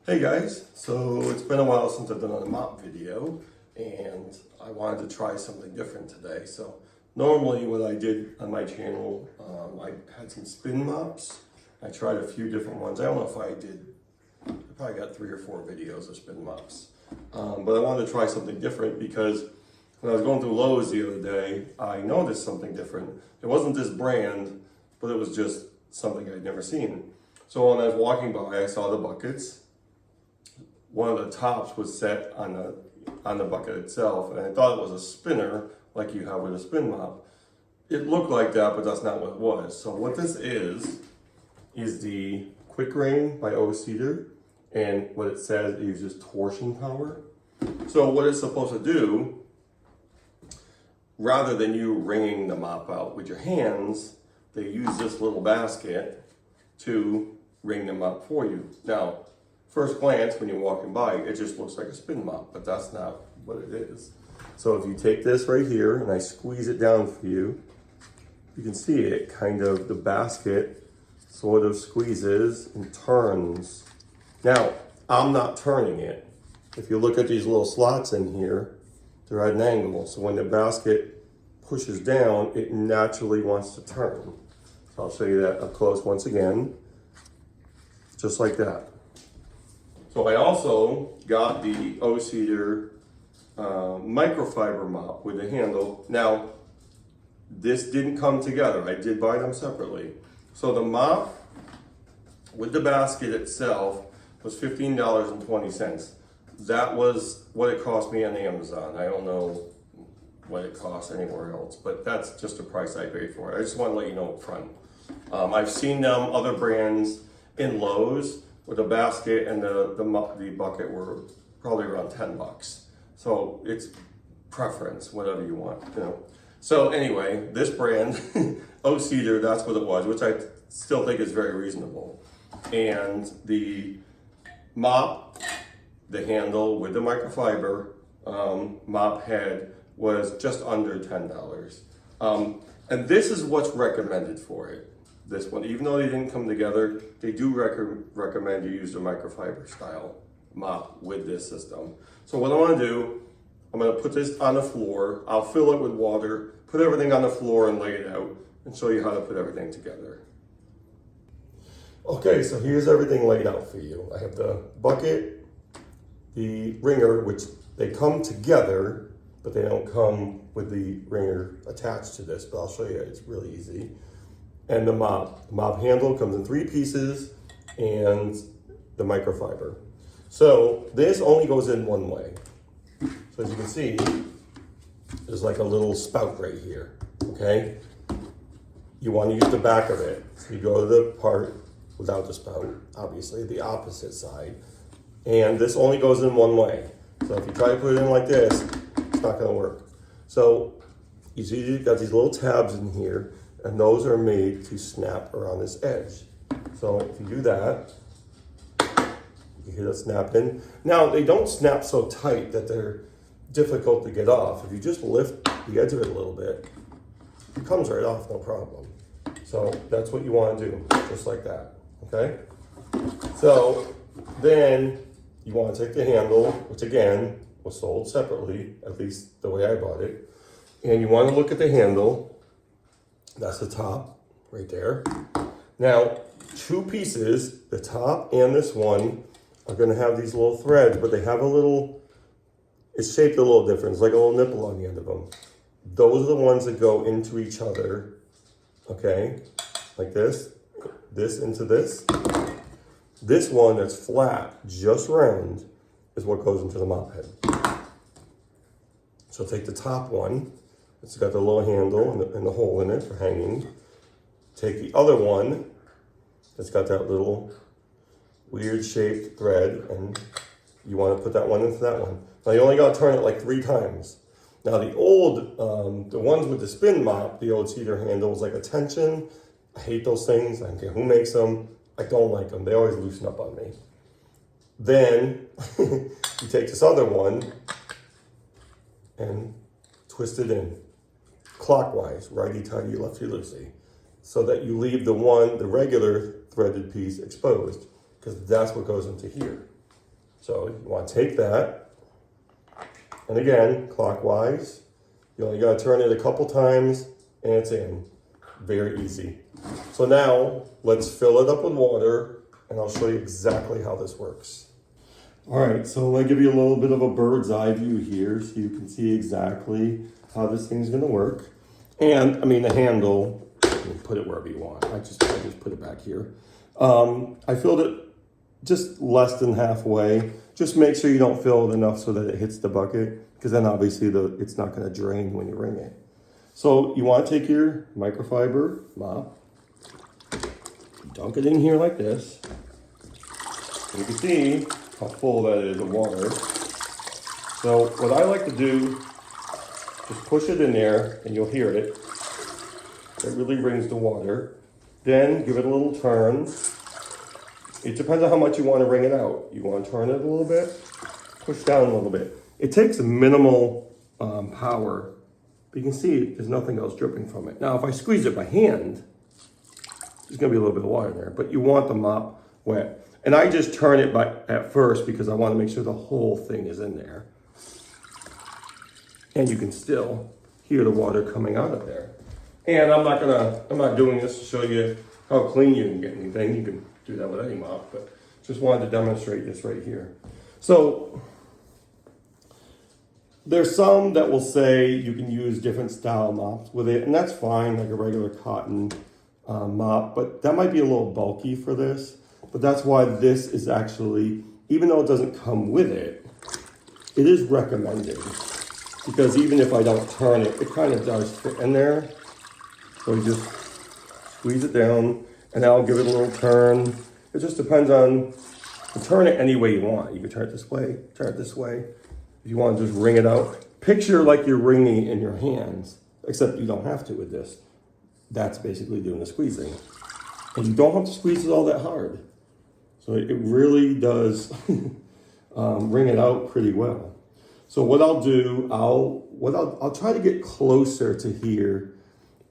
Hey guys, so it's been a while since I've done a mop video and I wanted to try something different today. So normally what I did on my channel, I had some spin mops. I tried a few different ones. I don't know if I probably got 3 or 4 videos of spin mops. But I wanted to try something different because when I was going through Lowe's the other day, I noticed something different. It wasn't this brand, but it was just something I'd never seen. So when I was walking by, I saw the buckets. One of the tops was set on the bucket itself, and I thought it was a spinner like you have with a spin mop. It looked like that, but that's not what it was. So what this is the QuickWring by O-Cedar, and what it says, it uses torsion power. So what it's supposed to do, rather than you wringing the mop out with your hands, they use this little basket to wring them up for you. Now, first glance, when you're walking by, it just looks like a spin mop, but that's not what it is. So if you take this right here and I squeeze it down for you, you can see it kind of, the basket sort of squeezes and turns. Now, I'm not turning it. If you look at these little slots in here, they're at an angle. So when the basket pushes down, it naturally wants to turn. So I'll show you that up close once again, just like that. So I also got the O-Cedar microfiber mop with the handle. Now, this didn't come together. I did buy them separately. So the mop with the basket itself was $15.20. That was what it cost me on Amazon. I don't know what it costs anywhere else, but that's just the price I paid for it. I just want to let you know up front. I've seen them, other brands in Lowe's, with the basket and the bucket were probably around $10. So it's preference, whatever you want, you know. So anyway, this brand, O-Cedar, that's what it was, which I still think is very reasonable. And the mop, the handle with the microfiber mop head was just under $10. And this is what's recommended for it. This one, even though they didn't come together, they do recommend you use the microfiber style mop with this system. So what I want to do, I'm going to put this on the floor. I'll fill it with water, put everything on the floor and lay it out and show you how to put everything together. Okay, so here's everything laid out for you. I have the bucket, the wringer, which they come together, but they don't come with the wringer attached to this, but I'll show you, it's really easy. And the mop. The mop handle comes in 3 pieces and the microfiber. So this only goes in one way. So as you can see, there's like a little spout right here, okay? You want to use the back of it. So you go to the part without the spout, obviously, the opposite side. And this only goes in one way. So if you try to put it in like this, it's not gonna work. So you see you've got these little tabs in here, and those are made to snap around this edge. So if you do that, you hear that snap in. Now, they don't snap so tight that they're difficult to get off. If you just lift the edge of it a little bit, it comes right off, no problem. So that's what you want to do, just like that, okay? So then you want to take the handle, which again was sold separately, at least the way I bought it, and you want to look at the handle. That's the top right there. Now, 2 pieces, the top and this one, are gonna have these little threads, but they have a little, it's shaped a little different. It's like a little nipple on the end of them. Those are the ones that go into each other, okay? Like this into this. This one that's flat, just round, is what goes into the mop head. So take the top one. It's got the little handle and the hole in it for hanging. Take the other one that's got that little weird shaped thread, and you want to put that one into that one. Now you only got to turn it like 3 times. Now the ones with the spin mop, the old cedar handle, is like a tension. I hate those things. I don't care who makes them. I don't like them. They always loosen up on me. Then you take this other one and twist it in. Clockwise, righty-tighty, lefty-loosey, so that you leave the regular threaded piece exposed, because that's what goes into here. So you want to take that, and again, clockwise. You only got to turn it a couple times, and it's in. Very easy. So now, let's fill it up with water, and I'll show you exactly how this works. All right, so I'm gonna give you a little bit of a bird's eye view here so you can see exactly how this thing's gonna work. And, I mean, the handle, you can put it wherever you want. I just put it back here. I filled it just less than halfway. Just make sure you don't fill it enough so that it hits the bucket, because then obviously it's not gonna drain when you wring it. So you wanna take your microfiber mop, dunk it in here like this. And you can see how full that is of water. So what I like to do, just push it in there and you'll hear it. It really brings the water. Then give it a little turn. It depends on how much you want to wring it out. You want to turn it a little bit, push down a little bit. It takes minimal power, but you can see there's nothing else dripping from it. Now if I squeeze it by hand, there's gonna be a little bit of water there, but you want the mop wet. And I just turn it at first because I want to make sure the whole thing is in there. And you can still hear the water coming out of there. And I'm not doing this to show you how clean you can get anything. You can do that with any mop, but just wanted to demonstrate this right here. So there's some that will say you can use different style mops with it, and that's fine, like a regular cotton mop, but that might be a little bulky for this. But that's why this is actually, even though it doesn't come with it, it is recommended. Because even if I don't turn it, it kind of does fit in there. So you just squeeze it down, and I'll give it a little turn. It just depends on, you turn it any way you want. You can turn it this way, turn it this way. If you want to just wring it out, picture like you're wringing it in your hands, except you don't have to with this. That's basically doing the squeezing. And you don't have to squeeze it all that hard. So it really does wring it out pretty well. So what I'll do, I'll try to get closer to here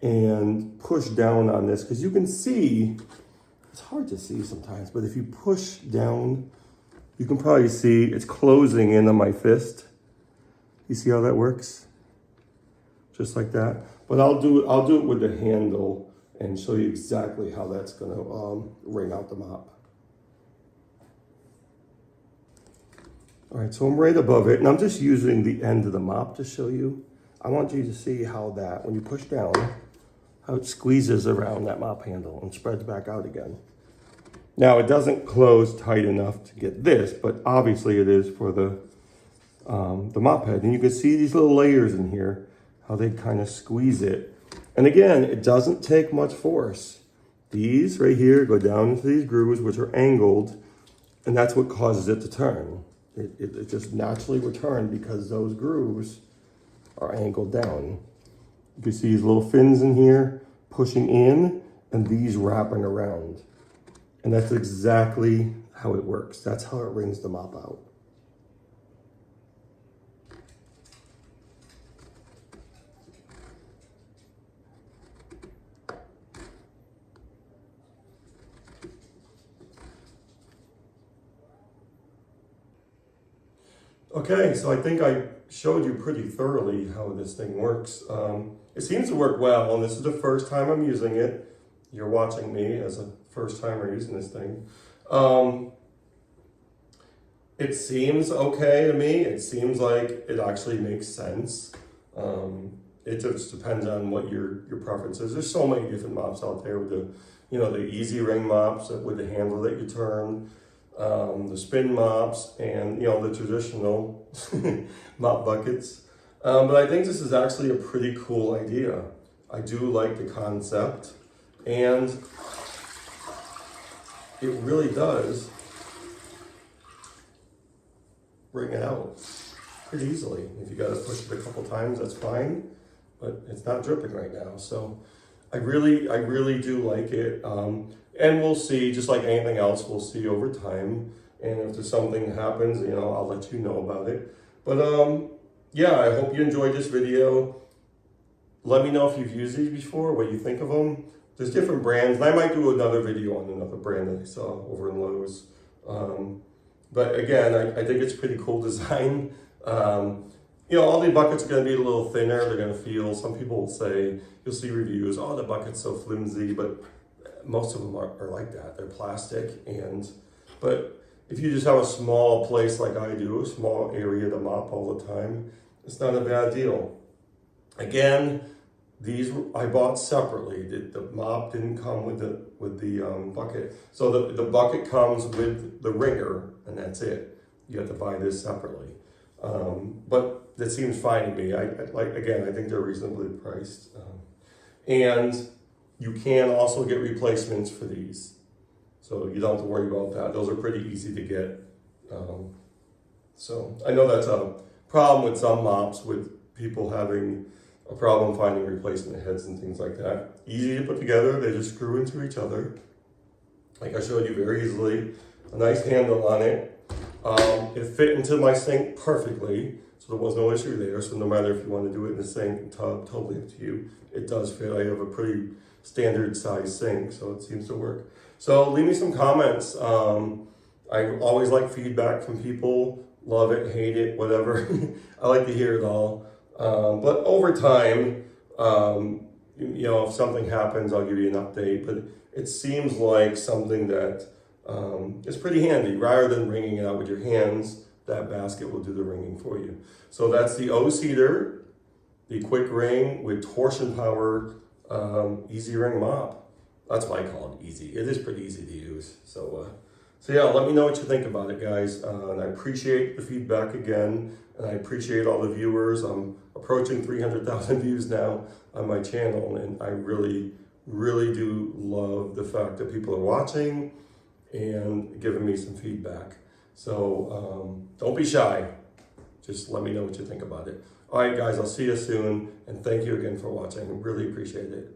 and push down on this, because you can see, it's hard to see sometimes, but if you push down, you can probably see it's closing in on my fist. You see how that works? Just like that. But I'll do it with the handle and show you exactly how that's gonna wring out the mop. All right, so I'm right above it, and I'm just using the end of the mop to show you. I want you to see how that, when you push down, how it squeezes around that mop handle and spreads back out again. Now, it doesn't close tight enough to get this, but obviously it is for the mop head. And you can see these little layers in here, how they kind of squeeze it. And again, it doesn't take much force. These right here go down into these grooves, which are angled, and that's what causes it to turn. It just naturally will turn because those grooves are angled down. You can see these little fins in here pushing in and these wrapping around. And that's exactly how it works. That's how it wrings the mop out. Okay, so I think I showed you pretty thoroughly how this thing works. It seems to work well, and this is the first time I'm using it. You're watching me as a first timer using this thing. It seems okay to me. It seems like it actually makes sense. It just depends on what your preference is. There's so many different mops out there with the easy ring mops with the handle that you turn. The spin mops, and the traditional mop buckets. But I think this is actually a pretty cool idea. I do like the concept, and it really does bring it out pretty easily. If you gotta push it a couple times, that's fine, but it's not dripping right now. So I really do like it. And we'll see, just like anything else, we'll see over time. And if there's something that happens, I'll let you know about it. But yeah, I hope you enjoyed this video. Let me know if you've used these before, what you think of them. There's different brands, and I might do another video on another brand that I saw over in Lowe's. But again, I think it's a pretty cool design. You know, all the buckets are going to be a little thinner. They're going to feel, some people will say, you'll see reviews, oh, the bucket's so flimsy, but most of them are like that. They're plastic. But if you just have a small place like I do, a small area to mop all the time, it's not a bad deal. Again, these I bought separately. The mop didn't come with the bucket. So the bucket comes with the wringer, and that's it. You have to buy this separately. But that seems fine to me. I think they're reasonably priced. And you can also get replacements for these. So you don't have to worry about that. Those are pretty easy to get. So I know that's a problem with some mops, with people having a problem finding replacement heads and things like that. Easy to put together. They just screw into each other. Like I showed you very easily. A nice handle on it. It fit into my sink perfectly, so there was no issue there. So no matter if you want to do it in the sink, tub, totally up to you. It does fit. I have a pretty standard size sink, so it seems to work. So leave me some comments. I always like feedback from people. Love it, hate it, whatever. I like to hear it all. But over time, you know, if something happens, I'll give you an update. But it seems like something that is pretty handy. Rather than wringing it out with your hands, that basket will do the wringing for you. So that's the O-Cedar, the QuickWring with torsion powered easy ring mop. That's why I call it easy. It is pretty easy to use. So yeah, let me know what you think about it, guys. And I appreciate the feedback again, and I appreciate all the viewers. I'm approaching 300,000 views now on my channel, and I really, really do love the fact that people are watching and giving me some feedback. So don't be shy. Just let me know what you think about it. All right, guys, I'll see you soon, and thank you again for watching. I really appreciate it.